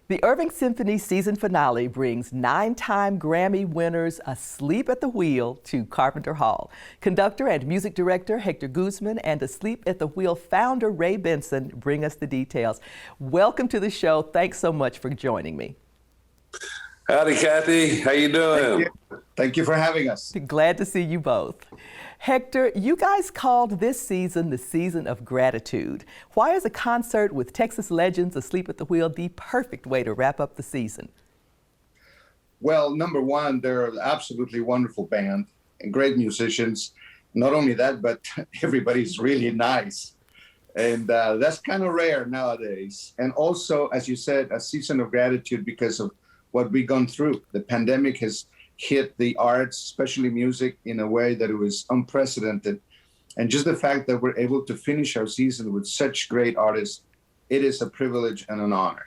The Irving Symphony season finale brings 9-time Grammy winners Asleep at the Wheel to Carpenter Hall. Conductor and music director Hector Guzman and Asleep at the Wheel founder Ray Benson bring us the details. Welcome to the show. Thanks so much for joining me. Howdy, Kathy. How you doing? Thank you for having us. Glad to see you both. Hector, you guys called this season the season of gratitude. Why is a concert with Texas legends Asleep at the Wheel the perfect way to wrap up the season? Well, number one, they're an absolutely wonderful band and great musicians. Not only that, but everybody's really nice. And that's kind of rare nowadays. And also, as you said, a season of gratitude because of what we've gone through. The pandemic has hit the arts, especially music, in a way that it was unprecedented. And just the fact that we're able to finish our season with such great artists, it is a privilege and an honor.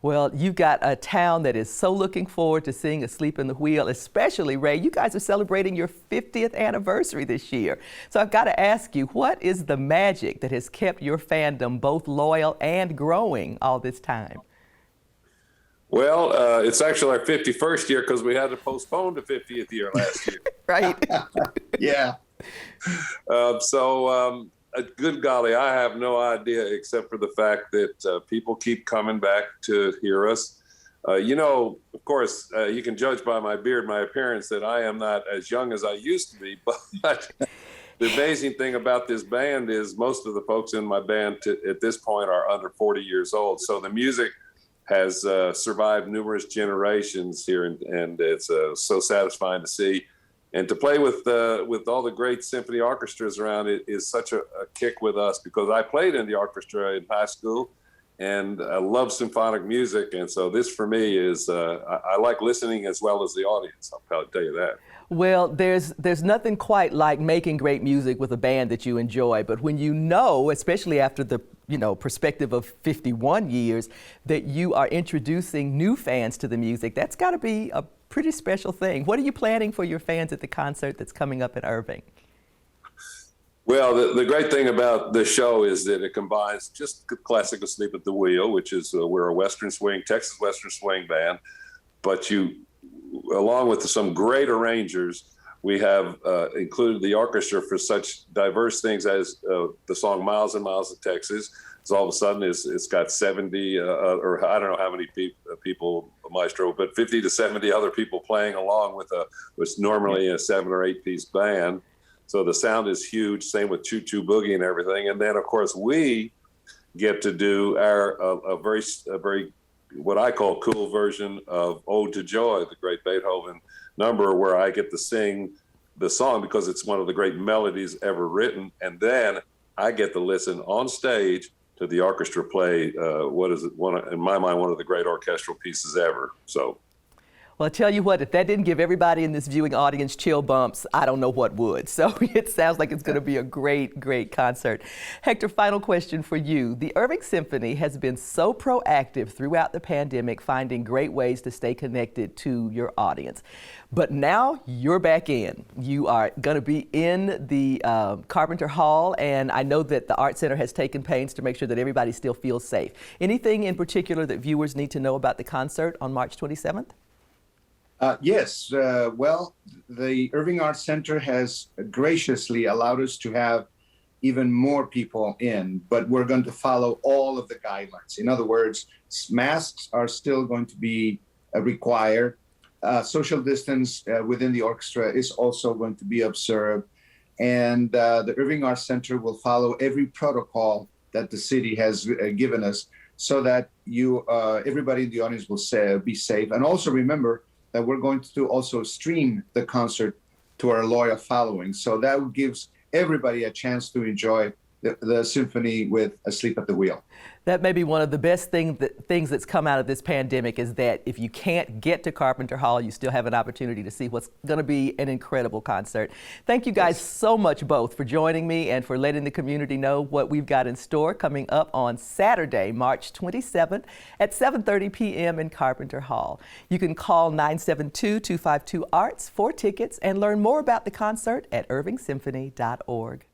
Well, you've got a town that is so looking forward to seeing Asleep in the Wheel, especially, Ray, you guys are celebrating your 50th anniversary this year. So I've got to ask you, what is the magic that has kept your fandom both loyal and growing all this time? Well, it's actually our 51st year because we had to postpone the 50th year last year. Right. Yeah. Good golly, I have no idea except for the fact that people keep coming back to hear us. Of course, you can judge by my beard, my appearance, that I am not as young as I used to be. But the amazing thing about this band is most of the folks in my band at this point are under 40 years old. So the music has survived numerous generations here, and it's so satisfying to see. And to play with all the great symphony orchestras around it is such a kick with us, because I played in the orchestra in high school, and I love symphonic music. And so this for me is, I like listening as well as the audience, I'll tell you that. Well, there's nothing quite like making great music with a band that you enjoy, but when you know, especially after the perspective of 51 years, that you are introducing new fans to the music, that's got to be a pretty special thing. What are you planning for your fans at the concert that's coming up in Irving? Well, the great thing about this show is that it combines just classic Asleep at the Wheel, which is we're a Texas Western swing band, but along with some great arrangers, we have included the orchestra for such diverse things as the song Miles and Miles of Texas. So all of a sudden it's got 70, or I don't know how many people, maestro, but 50 to 70 other people playing along with what's normally a 7 or 8 piece band. So the sound is huge, same with Choo Choo Boogie and everything. And then of course we get to do a very what I call cool version of Ode to Joy, the great Beethoven number, where I get to sing the song because it's one of the great melodies ever written. And then I get to listen on stage to the orchestra play in my mind, one of the great orchestral pieces ever. So. Well, I tell you what, if that didn't give everybody in this viewing audience chill bumps, I don't know what would. So it sounds like it's going to be a great, great concert. Hector, final question for you. The Irving Symphony has been so proactive throughout the pandemic, finding great ways to stay connected to your audience. But now you're back in. You are going to be in the Carpenter Hall, and I know that the Art Center has taken pains to make sure that everybody still feels safe. Anything in particular that viewers need to know about the concert on March 27th? Yes. Well, the Irving Arts Center has graciously allowed us to have even more people in, but we're going to follow all of the guidelines. In other words, masks are still going to be required. Social distance within the orchestra is also going to be observed. And the Irving Arts Center will follow every protocol that the city has given us so that everybody in the audience will be safe. And also remember that we're going to also stream the concert to our loyal following. So that gives everybody a chance to enjoy the symphony with Asleep at the Wheel. That may be one of the best things that's come out of this pandemic, is that if you can't get to Carpenter Hall, you still have an opportunity to see what's going to be an incredible concert. Thank you guys so much both for joining me and for letting the community know what we've got in store coming up on Saturday, March 27th at 7:30 p.m. in Carpenter Hall. You can call 972-252-ARTS for tickets and learn more about the concert at irvingsymphony.org.